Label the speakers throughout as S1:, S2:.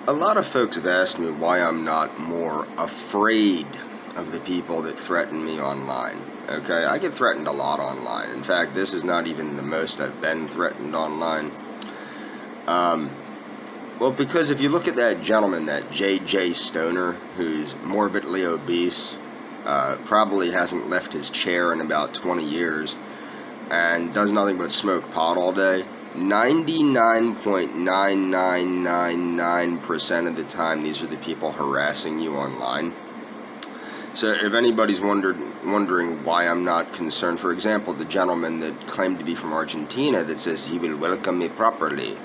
S1: A lot of folks have asked me why I'm not more afraid of the people that threaten me online. Okay, I get threatened a lot online. In fact, this is not even the most I've been threatened online. Well, because if you look at that gentleman, that J.J. Stoner, who's morbidly obese, probably hasn't left his chair in about 20 years, and does nothing but smoke pot all day, 99.9999% of the time, these are the people harassing you online. So if anybody's wondering why I'm not concerned, for example, the gentleman that claimed to be from Argentina that says he will welcome me properly,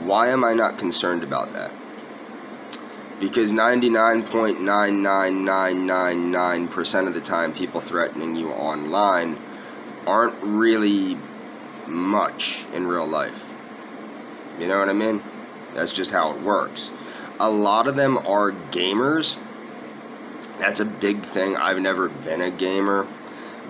S1: why am I not concerned about that? Because 99.99999% of the time, people threatening you online aren't really much in real life. You know what I mean? That's just how it works. A lot of them are gamers. That's a big thing. I've never been a gamer,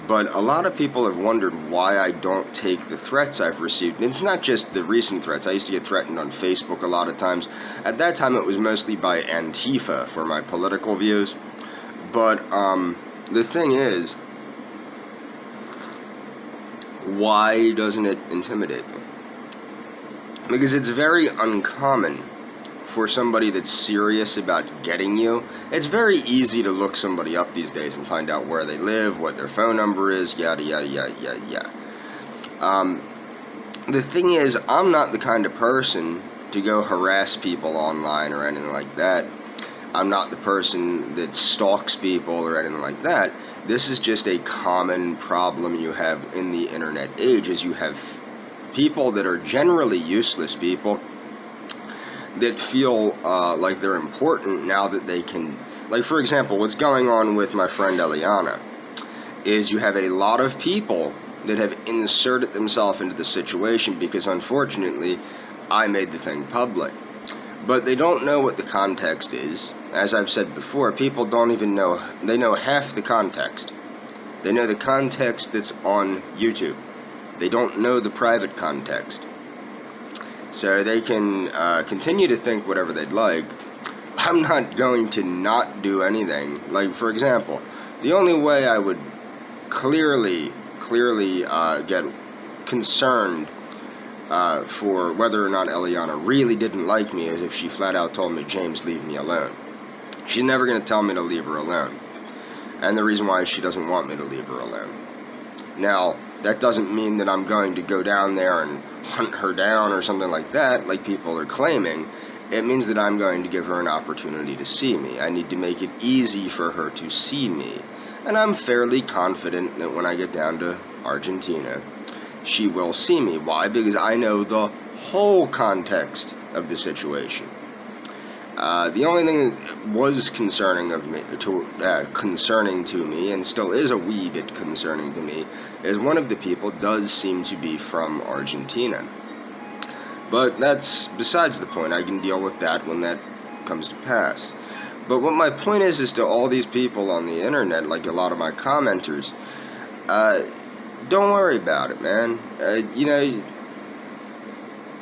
S1: but a lot of people have wondered why I don't take the threats I've received. And it's not just the recent threats. I used to get threatened on Facebook a lot of times. At that time, it was mostly by Antifa for my political views. But the thing is, why doesn't it intimidate me? Because it's very uncommon for somebody that's serious about getting you. It's very easy to look somebody up these days and find out where they live, what their phone number is, yada, yada, yada, yada, yada. The thing is, I'm not the kind of person to go harass people online or anything like that. I'm not the person that stalks people or anything like that. This is just a common problem you have in the internet age, is you have people that are generally useless people that feel like they're important now that they can, like, for example, what's going on with my friend Eliana is you have a lot of people that have inserted themselves into the situation because, unfortunately, I made the thing public. But they don't know what the context is. As I've said before, people don't even know, they know half the context. They know the context that's on YouTube. They don't know the private context. So they can continue to think whatever they'd like. I'm not going to not do anything. Like, for example, the only way I would clearly get concerned for whether or not Eliana really didn't like me is if she flat out told me, James, leave me alone. She's never going to tell me to leave her alone. And the reason why is she doesn't want me to leave her alone. Now, that doesn't mean that I'm going to go down there and hunt her down or something like that, like people are claiming. It means that I'm going to give her an opportunity to see me. I need to make it easy for her to see me. And I'm fairly confident that when I get down to Argentina, she will see me. Why? Because I know the whole context of the situation. The only thing that was concerning to me, and still is a wee bit concerning to me, is one of the people does seem to be from Argentina. But that's besides the point. I can deal with that when that comes to pass. But what my point is to all these people on the internet, like a lot of my commenters, don't worry about it, man. You know,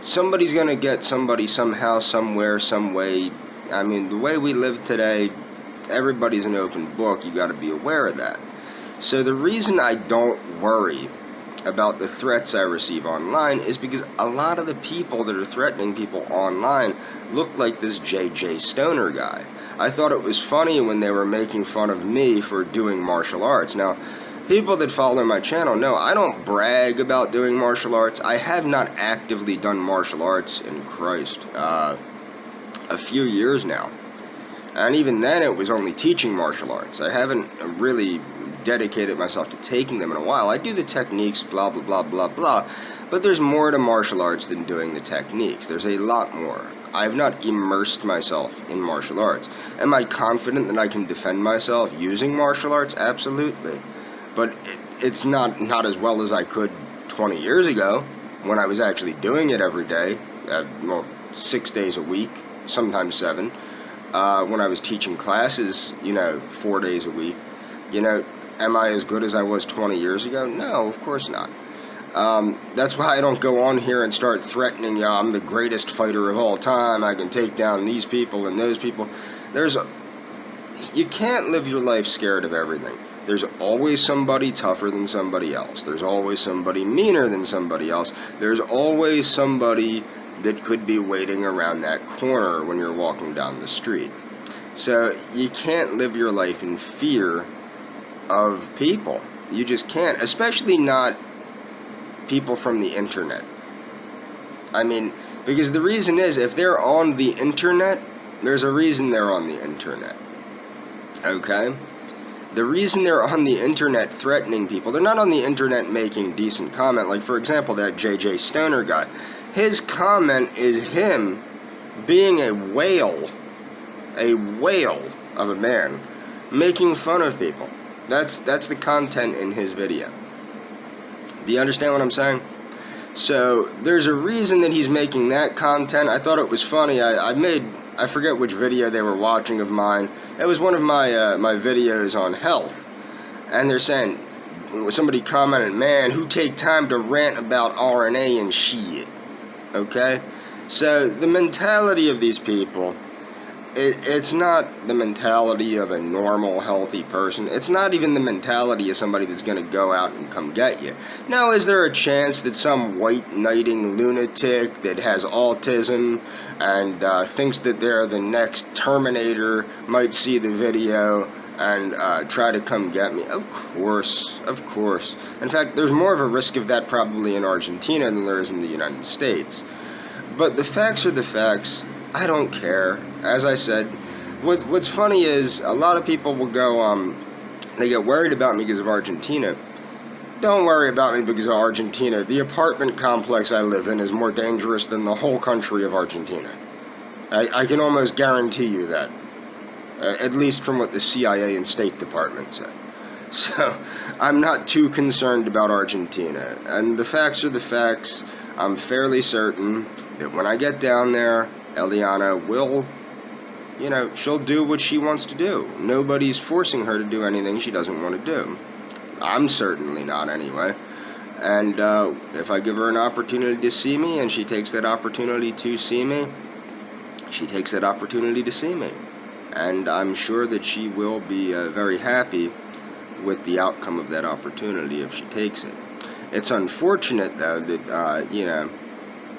S1: somebody's gonna get somebody somehow, somewhere, some way. I mean, the way we live today, everybody's an open book. You got to be aware of that. So the reason I don't worry about the threats I receive online is because a lot of the people that are threatening people online look like this J.J. Stoner guy. I thought it was funny when they were making fun of me for doing martial arts. Now, people that follow my channel know I don't brag about doing martial arts. I have not actively done martial arts in Christ a few years now. And even then, it was only teaching martial arts. I haven't really dedicated myself to taking them in a while. I do the techniques, blah, blah, blah, blah, blah. But there's more to martial arts than doing the techniques. There's a lot more. I have not immersed myself in martial arts. Am I confident that I can defend myself using martial arts? Absolutely. But it's not as well as I could 20 years ago when I was actually doing it every day, 6 days a week, sometimes 7. When I was teaching classes, 4 days a week. Am I as good as I was 20 years ago? No, of course not.
S2: That's why I don't go on here and start threatening, yeah, I'm the greatest fighter of all time, I can take down these people and those people. You can't live your life scared of everything. There's always somebody tougher than somebody else. There's always somebody meaner than somebody else. There's always somebody that could be waiting around that corner when you're walking down the street. So you can't live your life in fear of people. You just can't, especially not people from the internet. I mean, because the reason is, if they're on the internet, there's a reason they're on the internet. Okay? The reason they're on the internet threatening people, they're not on the internet making decent comment. Like, for example, that JJ Stoner guy. His comment is him being a whale of a man, making fun of people. That's the content in his video. Do you understand what I'm saying? So, there's a reason that he's making that content. I thought it was funny. I forget which video they were watching of mine. It was one of my videos on health. And they're saying, somebody commented, man, who take time to rant about RNA and shit? Okay? So, the mentality of these people, it's not the mentality of a normal, healthy person. It's not even the mentality of somebody that's going to go out and come get you. Now, is there a chance that some white-knighting lunatic that has autism and thinks that they're the next Terminator might see the video and try to come get me? Of course, of course. In fact, there's more of a risk of that probably in Argentina than there is in the United States. But the facts are the facts. I don't care. As I said, what's funny is a lot of people will go, they get worried about me because of Argentina. Don't worry about me because of Argentina. The apartment complex I live in is more dangerous than the whole country of Argentina. I can almost guarantee you that. At least from what the CIA and State Department said. So, I'm not too concerned about Argentina. And the facts are the facts. I'm fairly certain that when I get down there, Eliana will, she'll do what she wants to do. Nobody's forcing her to do anything she doesn't want to do. I'm certainly not, anyway. And if I give her an opportunity to see me, and she takes that opportunity to see me, she takes that opportunity to see me. And I'm sure that she will be very happy with the outcome of that opportunity if she takes it. It's unfortunate, though, that,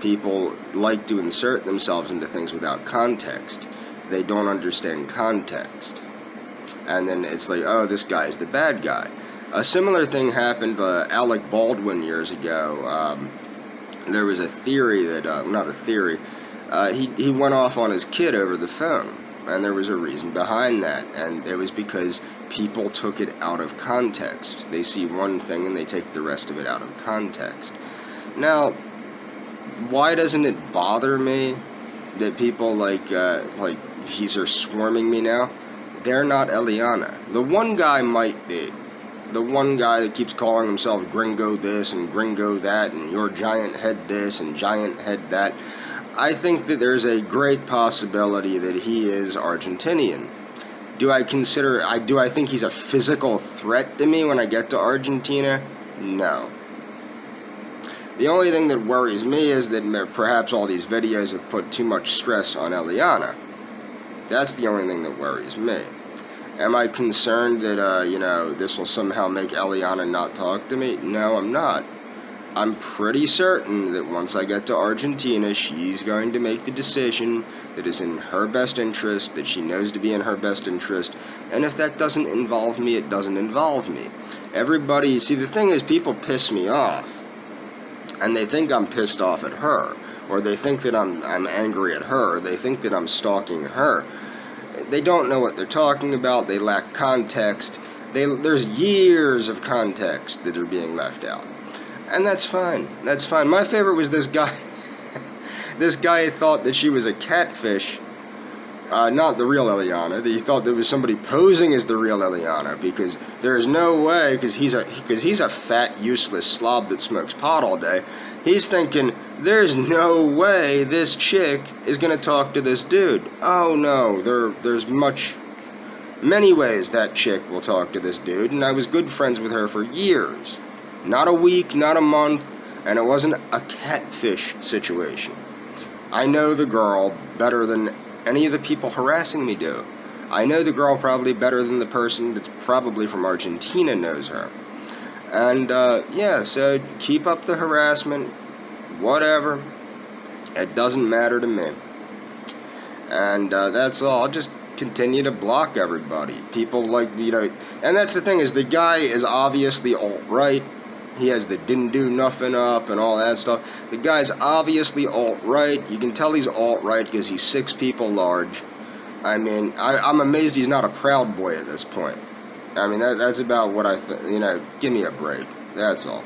S2: people like to insert themselves into things without context. They don't understand context. And then it's like, oh, this guy's the bad guy. A similar thing happened to Alec Baldwin years ago. There was a theory that, not a theory, he went off on his kid over the phone. And there was a reason behind that. And it was because people took it out of context. They see one thing and they take the rest of it out of context. Now, why doesn't it bother me that people like these are swarming me now? They're not Eliana. The one guy might be. The one guy that keeps calling himself gringo this and gringo that and your giant head this and giant head that. I think that there's a great possibility that he is Argentinian. Do I think he's a physical threat to me when I get to Argentina? No. The only thing that worries me is that perhaps all these videos have put too much stress on Eliana. That's the only thing that worries me. Am I concerned that, this will somehow make Eliana not talk to me? No, I'm not. I'm pretty certain that once I get to Argentina, she's going to make the decision that is in her best interest, that she knows to be in her best interest, and if that doesn't involve me, it doesn't involve me. Everybody, see, the thing is, people piss me off, and they think I'm pissed off at her, or they think that I'm angry at her, or they think that I'm stalking her. They don't know what they're talking about, they lack context, there's years of context that are being left out. And that's fine. That's fine. My favorite was this guy. This guy thought that she was a catfish. Not the real Eliana. He thought there was somebody posing as the real Eliana, because there's no way, because he's a fat, useless slob that smokes pot all day. He's thinking, there's no way this chick is going to talk to this dude. Oh no, there's many ways that chick will talk to this dude, and I was good friends with her for years. Not a week, not a month,
S1: And it wasn't a catfish situation. I know the girl better than any of the people harassing me do. I know the girl probably better than the person that's probably from Argentina knows her. And, yeah, so keep up the harassment, whatever. It doesn't matter to me. And, that's all. I'll just continue to block everybody. People like, and that's the thing is the guy is obviously alt-right. He has the didn't do nothing up and all that stuff. The guy's obviously alt-right. You can tell he's alt-right because he's 6 people large. I mean, I'm amazed he's not a Proud Boy at this point. I mean, that's about what I think. Give me a break. That's all.